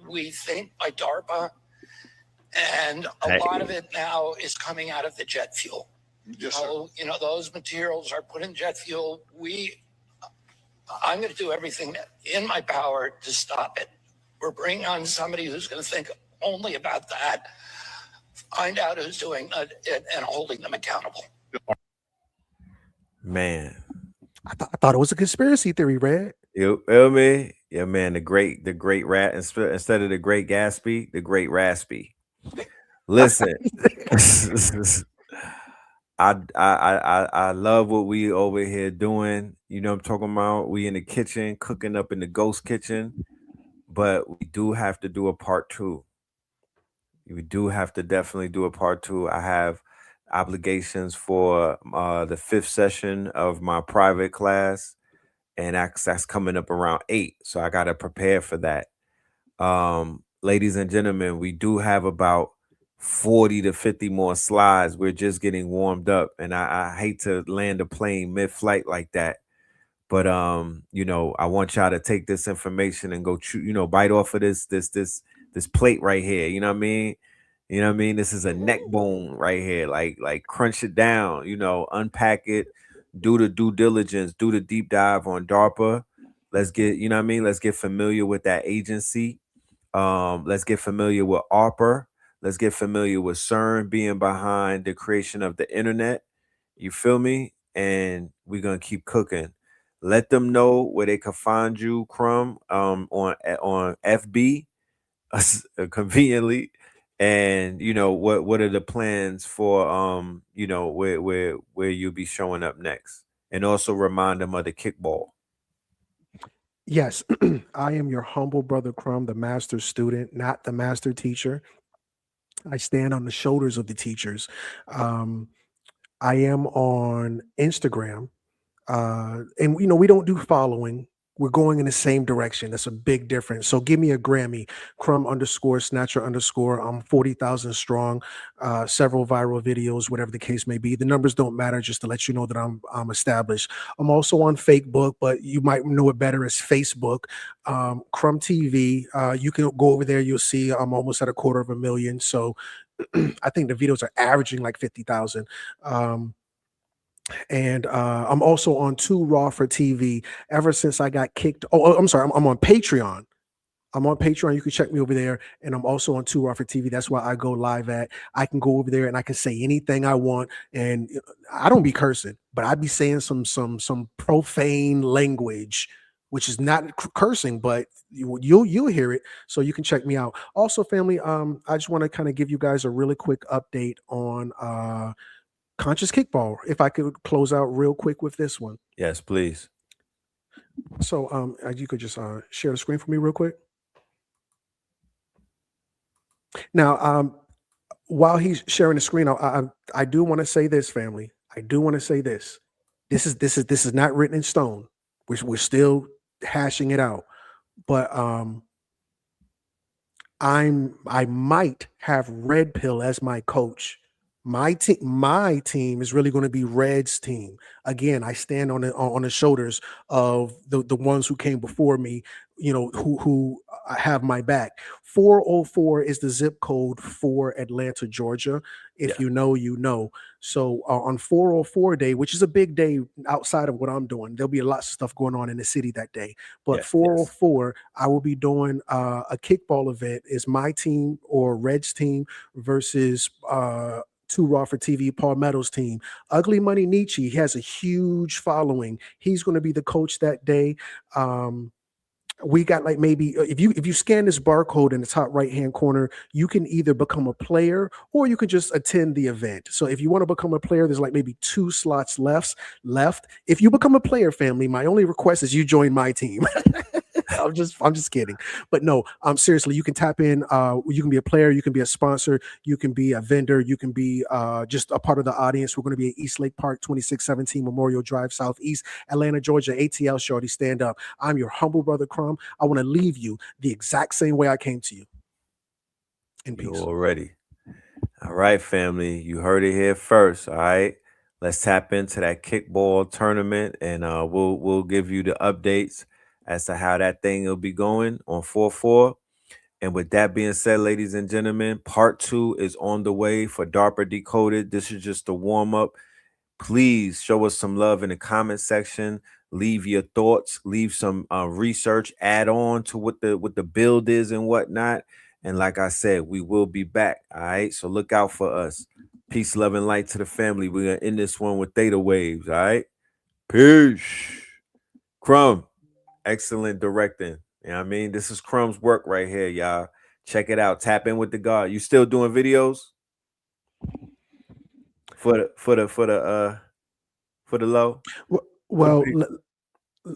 Speaker 4: we think, by DARPA. And a lot of it now is coming out of the jet fuel.
Speaker 5: Yes,
Speaker 4: so, you know, those materials are put in jet fuel. I'm going to do everything in my power to stop it. We're bringing on somebody who's going to think only about that, find out who's doing it, and holding them accountable.
Speaker 1: Man,
Speaker 2: I thought it was a conspiracy theory, Red.
Speaker 1: You feel me? Yeah, man. The great rat instead of the great Gatsby, the great raspy. Listen, I love what we over here doing. You know what I'm talking about? We in the kitchen, cooking up in the ghost kitchen, but we do have to do a part 2. We do have to definitely do a part 2. I have obligations for the 5th session of my private class, and that's coming up around 8. So I got to prepare for that. Ladies and gentlemen, we do have about 40 to 50 more slides. We're just getting warmed up, and I hate to land a plane mid-flight like that. But you know, I want y'all to take this information and go bite off of this plate right here. You know what I mean? You know what I mean? This is a neck bone right here. Like crunch it down, unpack it, do the due diligence, do the deep dive on DARPA. Let's get, you know what I mean? Let's get familiar with that agency. Let's get familiar with ARPA. Let's get familiar with CERN being behind the creation of the internet. You feel me? And we're gonna keep cooking. Let them know where they can find you, Crumb, on FB, conveniently. And what are the plans for where you'll be showing up next, and also remind them of the kickball.
Speaker 2: Yes, I am your humble brother Crumb, the master student, not the master teacher. I stand on the shoulders of the teachers. I am on Instagram, and we don't do following. We're going in the same direction. That's a big difference. So give me a Grammy, Crumb _ Snatcher _ I'm 40,000 strong, several viral videos, whatever the case may be. The numbers don't matter, just to let you know that I'm established. I'm also on Fakebook, but you might know it better as Facebook. Crumb TV. You can go over there. You'll see I'm almost at 250,000. So I think the videos are averaging like 50,000. And I'm also on 2 Raw for TV ever since I got kicked. Oh, I'm sorry. I'm on Patreon. I'm on Patreon. You can check me over there. And I'm also on Two Offer TV. That's why I go live at. I can go over there and I can say anything I want. And I don't be cursing, but I be saying some profane language, which is not cursing, but you'll hear it. So you can check me out. Also, family, I just want to kind of give you guys a really quick update on Conscious Kickball. If I could close out real quick with this one.
Speaker 1: Yes, please.
Speaker 2: So you could just share the screen for me real quick. Now, while he's sharing the screen, I do want to say this, family. I do want to say this. This is not written in stone. We're still hashing it out. But I might have Red Pill as my coach. My team is really going to be Red's team. Again, I stand on the shoulders of the ones who came before me, who have my back. 404 is the zip code for Atlanta, Georgia. If you know, you know. So on 404 day, which is a big day outside of what I'm doing, there'll be lots of stuff going on in the city that day. But 404, I will be doing a kickball event. Is my team or Red's team versus Too Raw for TV, Palmetto's team. Ugly Money Nietzsche, he has a huge following. He's going to be the coach that day. We got like maybe if you scan this barcode in the top right hand corner, you can either become a player or you can just attend the event. So if you want to become a player, there's like maybe 2 slots left. If you become a player, family, my only request is you join my team. I'm just kidding. But no, seriously, you can tap in. You can be a player, you can be a sponsor, you can be a vendor, you can be just a part of the audience. We're going to be at East Lake Park, 2617 Memorial Drive, Southeast Atlanta, Georgia. ATL Shorty, stand up. I'm your humble brother, Crumb. I want to leave you the exact same way I came to you. In peace.
Speaker 1: You already. All right, family. You heard it here first. All right. Let's tap into that kickball tournament, and we'll give you the updates as to how that thing will be going on 4-4. And with that being said, ladies and gentlemen, part 2 is on the way for DARPA Decoded. This is just a warm-up. Please show us some love in the comment section. Leave your thoughts. Leave some research. Add on to what the build is and whatnot. And like I said, we will be back. All right. So look out for us. Peace, love, and light to the family. We're going to end this one with theta waves. All right. Peace. Crumb. Excellent directing. You know what I mean? This is Crumb's work right here, y'all. Check it out. Tap in with the God. You still doing videos? For the low?
Speaker 2: Well,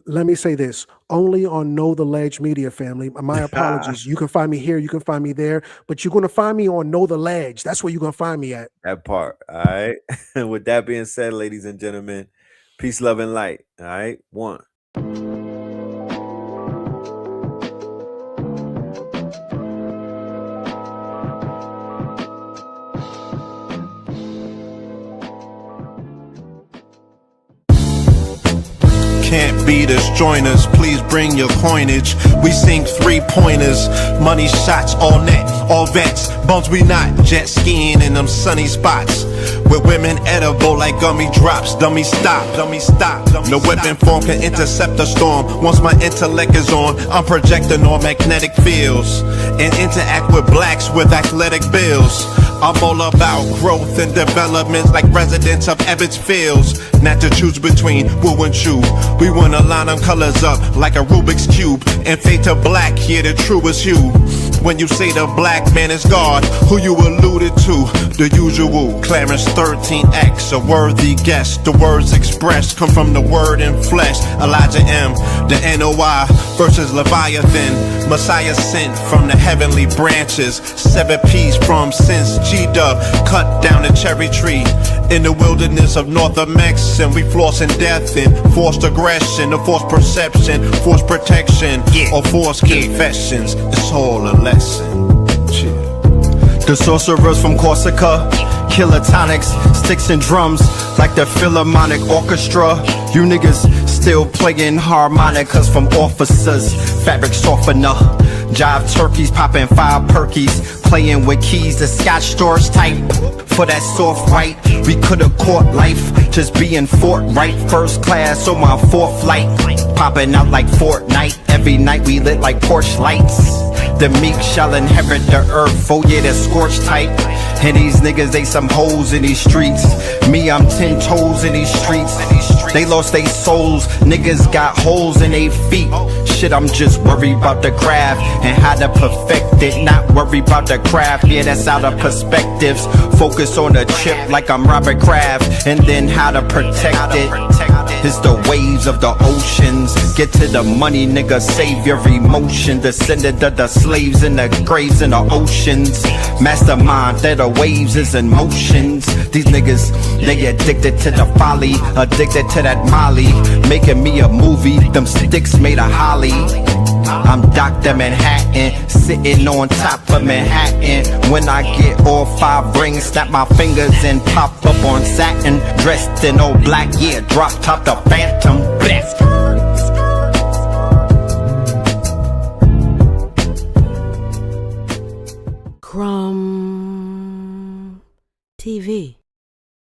Speaker 2: let me say this. Only on Know the Ledge Media, family. My apologies. You can find me here. You can find me there. But you're going to find me on Know the Ledge. That's where you're going to find me at.
Speaker 1: That part. All right. With that being said, ladies and gentlemen, peace, love, and light. All right. 1.
Speaker 5: Can't beat us, join us, please bring your coinage. We sink 3-pointers, money shots, all net, all vets. Bums we not, jet skiing in them sunny spots. With women edible like gummy drops. Dummy stop, dummy stop. No weapon form can intercept a storm. Once my intellect is on, I'm projecting on magnetic fields and interact with blacks with athletic bills. I'm all about growth and development like residents of Ebbets Fields. Not to choose between woo and chew. We wanna line them colors up like a Rubik's Cube and fade to black, yeah, the truest hue. When you say the black man is God, who you alluded to? The usual Clarence 13X, a worthy guess. The words expressed come from the word in flesh. Elijah M, the NOI versus Leviathan. Messiah sent from the heavenly branches. 7 P's from since G-Dub cut down the cherry tree. In the wilderness of North Mex, and we flossing death and forced aggression, or forced perception, forced protection, or forced confessions. It's all a lesson.
Speaker 6: The sorcerers from Corsica, killer tonics, sticks and drums like the Philharmonic Orchestra. You niggas still playing harmonicas from officers, fabric softener. Jive turkeys popping 5 perkies, playing with keys, the Scotch Storch type. For that soft right, we could've caught life, just being forthright. First class on my 4th flight, popping out like Fortnite. Every night we lit like porch lights. The meek shall inherit the earth. Oh yeah, they're scorched tight. And these niggas, they some hoes in these streets. Me, I'm 10 toes in these streets. They lost their souls. Niggas got holes in their feet. Shit, I'm just worried about the craft and how to perfect it. Not worried about the craft. Yeah, that's out of perspectives. Focus on the chip like I'm Robert Kraft. And then how to protect it. It's the waves of the oceans. Get to the money, nigga, save your emotion. Descendant of the slaves in the graves in the oceans. Mastermind that the waves is in motions. These niggas, they addicted to the folly, addicted to that molly. Making me a movie, them sticks made of holly. I'm Dr. Manhattan, sitting on top of Manhattan. When I get all 5 rings, snap my fingers and pop up on satin. Dressed in all black, yeah, drop top the Phantom. Blast.